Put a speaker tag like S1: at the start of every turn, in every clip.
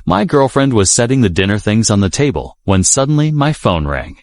S1: My girlfriend was setting the dinner things on the table when suddenly my phone rang.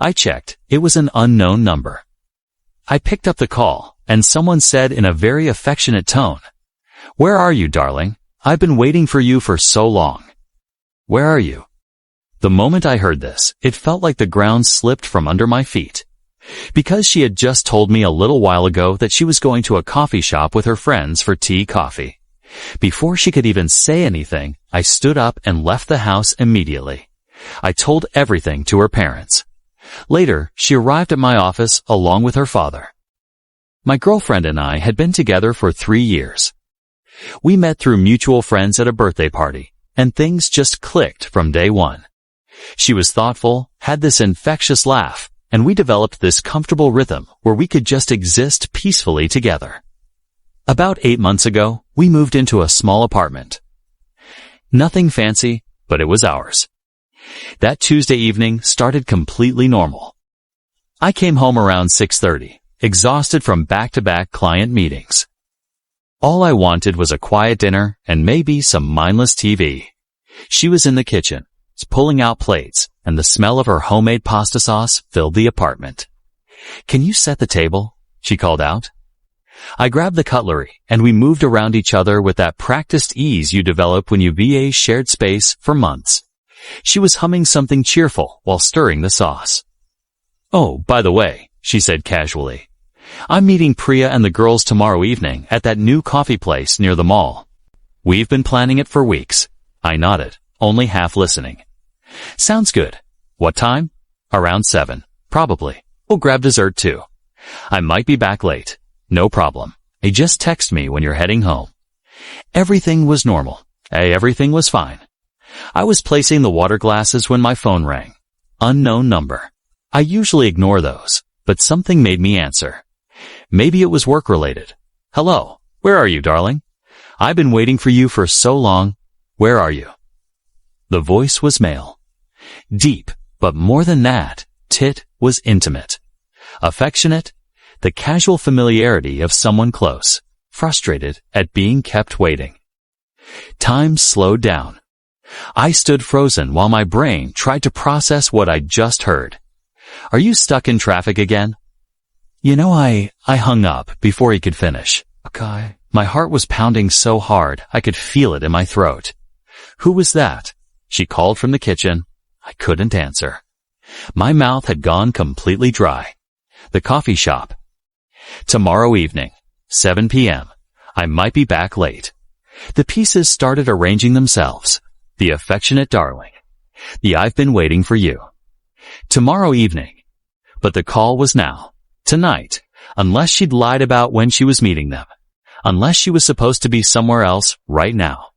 S1: I checked. It was an unknown number. I picked up the call, and someone said in a very affectionate tone, "Where are you, darling? I've been waiting for you for so long." Where are you? The moment I heard this, it felt like the ground slipped from under my feet. Because she had just told me a little while ago that she was going to a coffee shop with her friends for coffee. Before she could even say anything, I stood up and left the house immediately. I told everything to her parents. Later, she arrived at my office along with her father. My girlfriend and I had been together for 3 years. We met through mutual friends at a birthday party, and things just clicked from day one. She was thoughtful, had this infectious laugh, and we developed this comfortable rhythm where we could just exist peacefully together. About 8 months ago, we moved into a small apartment. Nothing fancy, but it was ours. That Tuesday evening started completely normal. I came home around 6:30, exhausted from back-to-back client meetings. All I wanted was a quiet dinner and maybe some mindless TV. She was in the kitchen, pulling out plates, and the smell of her homemade pasta sauce filled the apartment. "Can you set the table?" she called out. I grabbed the cutlery, and we moved around each other with that practiced ease you develop when you VA shared space for months. She was humming something cheerful while stirring the sauce. "Oh, by the way," she said casually, "I'm meeting Priya and the girls tomorrow evening at that new coffee place near the mall. We've been planning it for weeks." I nodded, only half listening. "Sounds good. What time?" "Around 7, probably. We'll grab dessert too. I might be back late." "No problem. Just text me when you're heading home." Everything was normal. Everything was fine. I was placing the water glasses when my phone rang. Unknown number. I usually ignore those, but something made me answer. Maybe it was work-related. "Hello. Where are you, darling? I've been waiting for you for so long. Where are you?" The voice was male. Deep, but more than that, it was intimate. Affectionate, the casual familiarity of someone close, frustrated at being kept waiting. Time slowed down. I stood frozen while my brain tried to process what I'd just heard. "Are you stuck in traffic again?" I hung up before he could finish. Okay. My heart was pounding so hard I could feel it in my throat. "Who was that?" She called from the kitchen. I couldn't answer. My mouth had gone completely dry. "The coffee shop. Tomorrow evening, 7 p.m. I might be back late." The pieces started arranging themselves. The affectionate darling. The "I've been waiting for you." Tomorrow evening. But the call was now. Tonight. Unless she'd lied about when she was meeting them. Unless she was supposed to be somewhere else right now.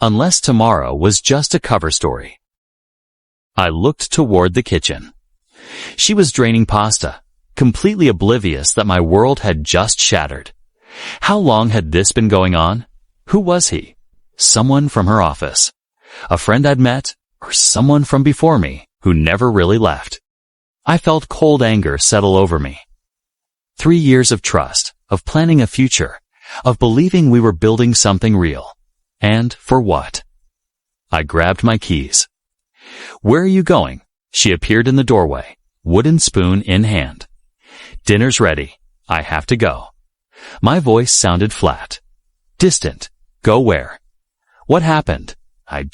S1: Unless tomorrow was just a cover story. I looked toward the kitchen. She was draining pasta, completely oblivious that my world had just shattered. How long had this been going on? Who was he? Someone from her office. A friend I'd met, or someone from before me who never really left. I felt cold anger settle over me. 3 years of trust, of planning a future, of believing we were building something real. And for what? I grabbed my keys. "Where are you going?" She appeared in the doorway, wooden spoon in hand. "Dinner's ready. I have to go." My voice sounded flat. Distant. "Go where?" "What happened?" I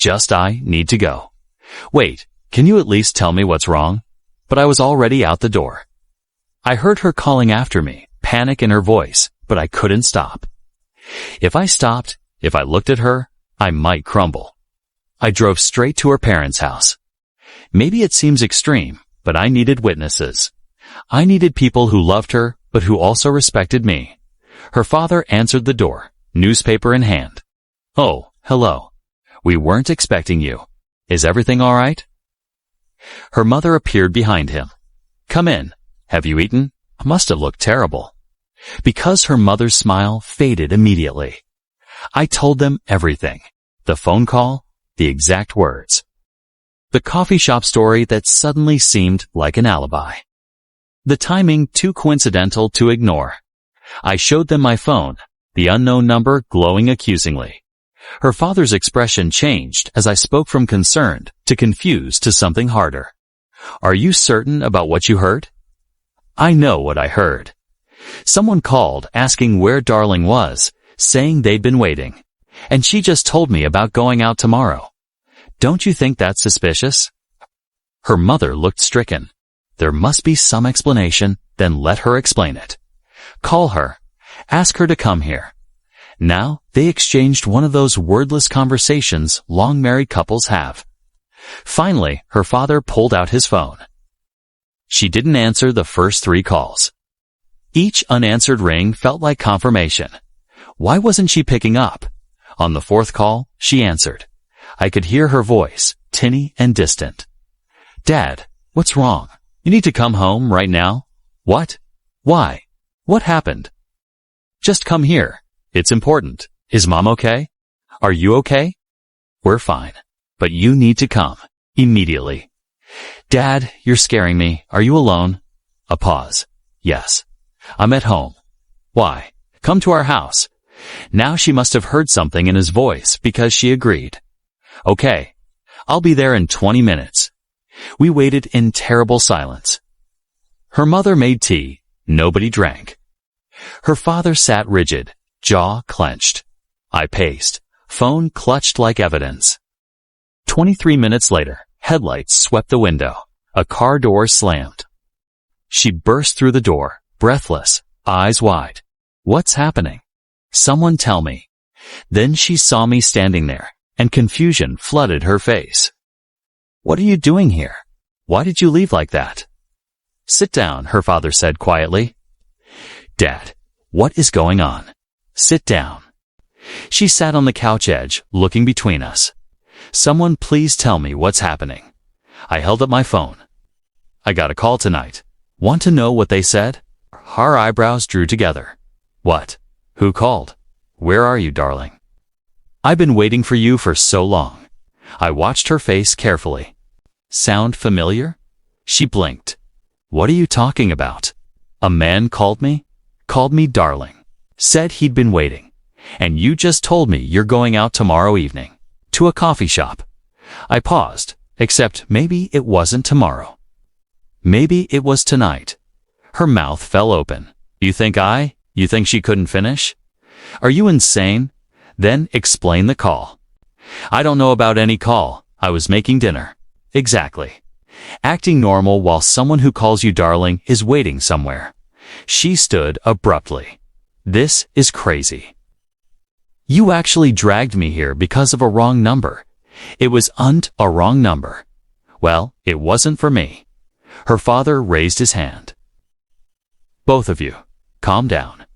S1: need to go." "Wait, can you at least tell me what's wrong?" But I was already out the door. I heard her calling after me, panic in her voice, but I couldn't stop. If I stopped, if I looked at her, I might crumble. I drove straight to her parents' house. Maybe it seems extreme, but I needed witnesses. I needed people who loved her, but who also respected me. Her father answered the door, newspaper in hand. "Oh, hello. We weren't expecting you. Is everything all right?" Her mother appeared behind him. "Come in. Have you eaten?" Must have looked terrible. Because her mother's smile faded immediately. I told them everything. The phone call, the exact words. The coffee shop story that suddenly seemed like an alibi. The timing too coincidental to ignore. I showed them my phone, the unknown number glowing accusingly. Her father's expression changed as I spoke from concerned to confused to something harder. Are you certain about what you heard? I know what I heard. Someone called asking where Darling was, saying they'd been waiting. And she just told me about going out tomorrow. Don't you think that's suspicious? Her mother looked stricken. There must be some explanation, then let her explain it. Call her. Ask her to come here. Now, they exchanged one of those wordless conversations long-married couples have. Finally, her father pulled out his phone. She didn't answer the first 3 calls. Each unanswered ring felt like confirmation. Why wasn't she picking up? On the 4th call, she answered. I could hear her voice, tinny and distant. Dad, what's wrong? You need to come home right now? What? Why? What happened? Just come here. It's important. Is Mom okay? Are you okay? We're fine. But you need to come. Immediately. Dad, you're scaring me. Are you alone? A pause. Yes. I'm at home. Why? Come to our house. Now she must have heard something in his voice because she agreed. Okay. I'll be there in 20 minutes. We waited in terrible silence. Her mother made tea. Nobody drank. Her father sat rigid, jaw clenched. I paced, phone clutched like evidence. 23 minutes later, headlights swept the window. A car door slammed. She burst through the door, breathless, eyes wide. What's happening? Someone tell me. Then she saw me standing there, and confusion flooded her face. What are you doing here? Why did you leave like that? Sit down, her father said quietly. Dad, what is going on? Sit down. She sat on the couch edge, looking between us. Someone please tell me what's happening. I held up my phone. I got a call tonight. Want to know what they said? Her eyebrows drew together. What? Who called? Where are you, darling? I've been waiting for you for so long. I watched her face carefully. Sound familiar? She blinked. What are you talking about? A man called me? Called me darling. Said he'd been waiting. And you just told me you're going out tomorrow evening. To a coffee shop. I paused, except maybe it wasn't tomorrow. Maybe it was tonight. Her mouth fell open. You think she couldn't finish? Are you insane? Then explain the call. I don't know about any call. I was making dinner. Exactly. Acting normal while someone who calls you darling is waiting somewhere. She stood abruptly. This is crazy. You actually dragged me here because of a wrong number. It was a wrong number. Well, it wasn't for me. Her father raised his hand. Both of you, calm down.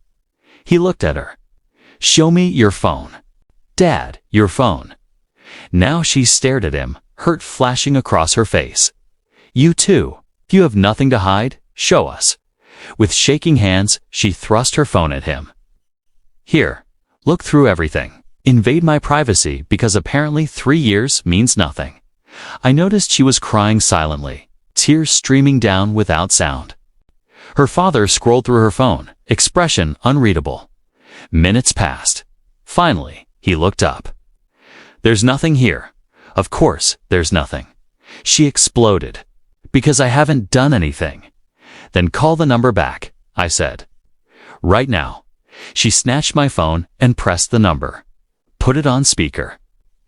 S1: He looked at her. Show me your phone. Dad, your phone. Now she stared at him, hurt flashing across her face. You too. You have nothing to hide. Show us. With shaking hands, she thrust her phone at him. Here, look through everything. Invade my privacy because apparently 3 years means nothing. I noticed she was crying silently, tears streaming down without sound. Her father scrolled through her phone, expression unreadable. Minutes passed. Finally, he looked up. There's nothing here. Of course, there's nothing. She exploded. Because I haven't done anything. Then call the number back, I said. Right now. She snatched my phone and pressed the number. Put it on speaker.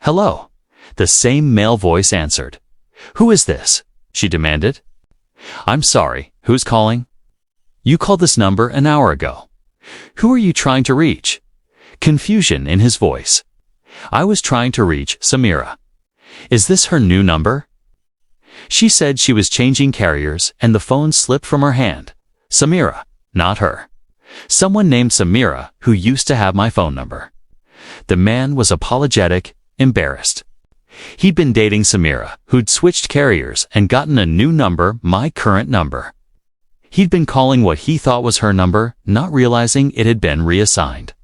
S1: Hello. The same male voice answered. Who is this? She demanded. I'm sorry, who's calling? You called this number an hour ago. Who are you trying to reach? Confusion in his voice. I was trying to reach Samira. Is this her new number? She said she was changing carriers and the phone slipped from her hand. Samira, not her. Someone named Samira who used to have my phone number. The man was apologetic, embarrassed. He'd been dating Samira, who'd switched carriers and gotten a new number, my current number. He'd been calling what he thought was her number, not realizing it had been reassigned.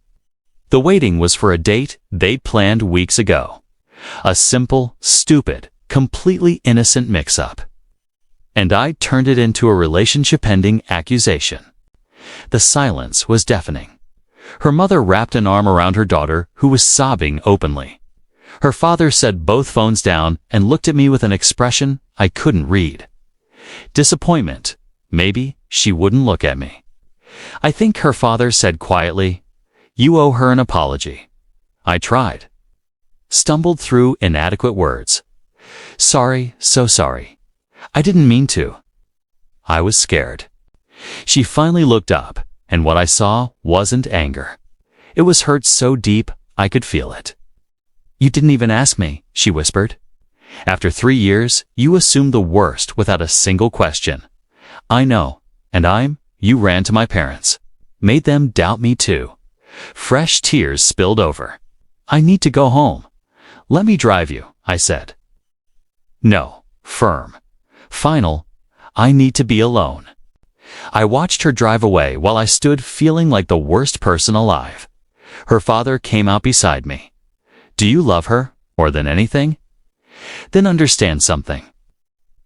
S1: The waiting was for a date they'd planned weeks ago. A simple, stupid, completely innocent mix-up. And I turned it into a relationship-ending accusation. The silence was deafening. Her mother wrapped an arm around her daughter, who was sobbing openly. Her father set both phones down and looked at me with an expression I couldn't read. Disappointment. Maybe she wouldn't look at me. I think her father said quietly, "You owe her an apology." I tried. Stumbled through inadequate words. "Sorry, so sorry. I didn't mean to." I was scared. She finally looked up, and what I saw wasn't anger. It was hurt so deep I could feel it. "You didn't even ask me," she whispered. "After 3 years, you assumed the worst without a single question." "I know, and you ran to my parents. Made them doubt me too." Fresh tears spilled over. "I need to go home." "Let me drive you," I said. No, firm. Final, "I need to be alone." I watched her drive away while I stood feeling like the worst person alive. Her father came out beside me. "Do you love her more than anything? Then understand something.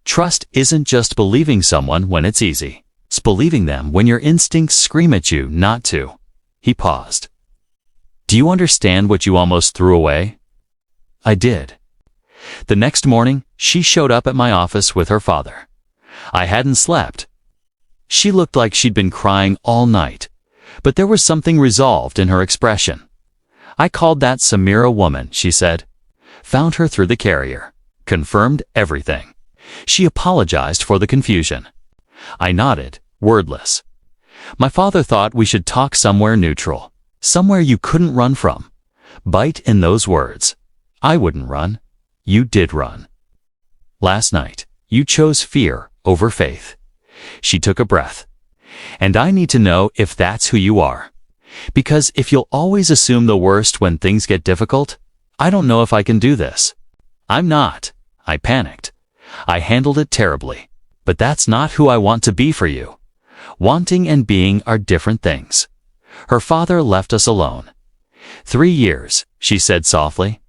S1: Trust isn't just believing someone when it's easy. It's believing them when your instincts scream at you not to." He paused. "Do you understand what you almost threw away?" I did. The next morning, she showed up at my office with her father. I hadn't slept. She looked like she'd been crying all night, but there was something resolved in her expression. "I called that Samira woman," she said. "Found her through the carrier. Confirmed everything." She apologized for the confusion. I nodded, wordless. My father thought we should talk somewhere neutral, somewhere you couldn't run from. Bite in those words. I wouldn't run. You did run. Last night, you chose fear over faith. She took a breath. And I need to know if that's who you are. Because if you'll always assume the worst when things get difficult, I don't know if I can do this. I'm not. I panicked. I handled it terribly. But that's not who I want to be for you. Wanting and being are different things. Her father left us alone. 3 years, she said softly.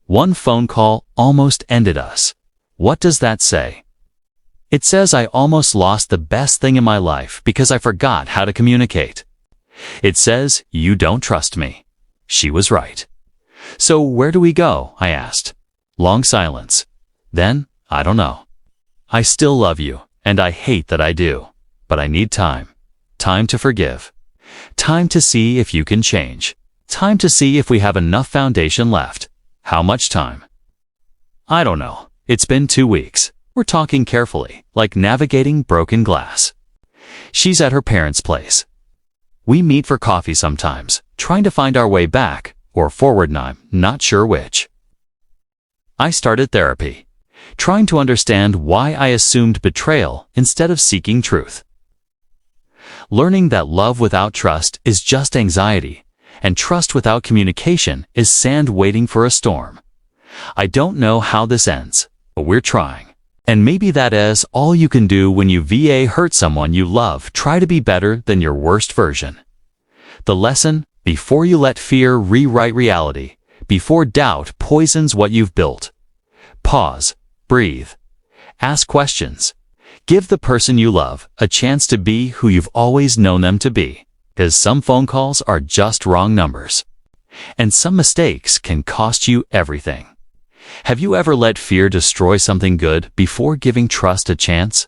S1: One phone call almost ended us. What does that say? It says I almost lost the best thing in my life because I forgot how to communicate. It says you don't trust me. She was right. So where do we go? I asked. Long silence. Then, I don't know. I still love you, and I hate that I do. But I need time. Time to forgive. Time to see if you can change. Time to see if we have enough foundation left. How much time? I don't know. It's been 2 weeks. We're talking carefully, like navigating broken glass. She's at her parents' place. We meet for coffee sometimes, trying to find our way back, or forward, and I'm not sure which. I started therapy, trying to understand why I assumed betrayal instead of seeking truth. Learning that love without trust is just anxiety, and trust without communication is sand waiting for a storm. I don't know how this ends, but we're trying. And maybe that is all you can do when you hurt someone you love. Try to be better than your worst version. The lesson: before you let fear rewrite reality, before doubt poisons what you've built. Pause, breathe, ask questions. Give the person you love a chance to be who you've always known them to be, because some phone calls are just wrong numbers. And some mistakes can cost you everything. Have you ever let fear destroy something good before giving trust a chance?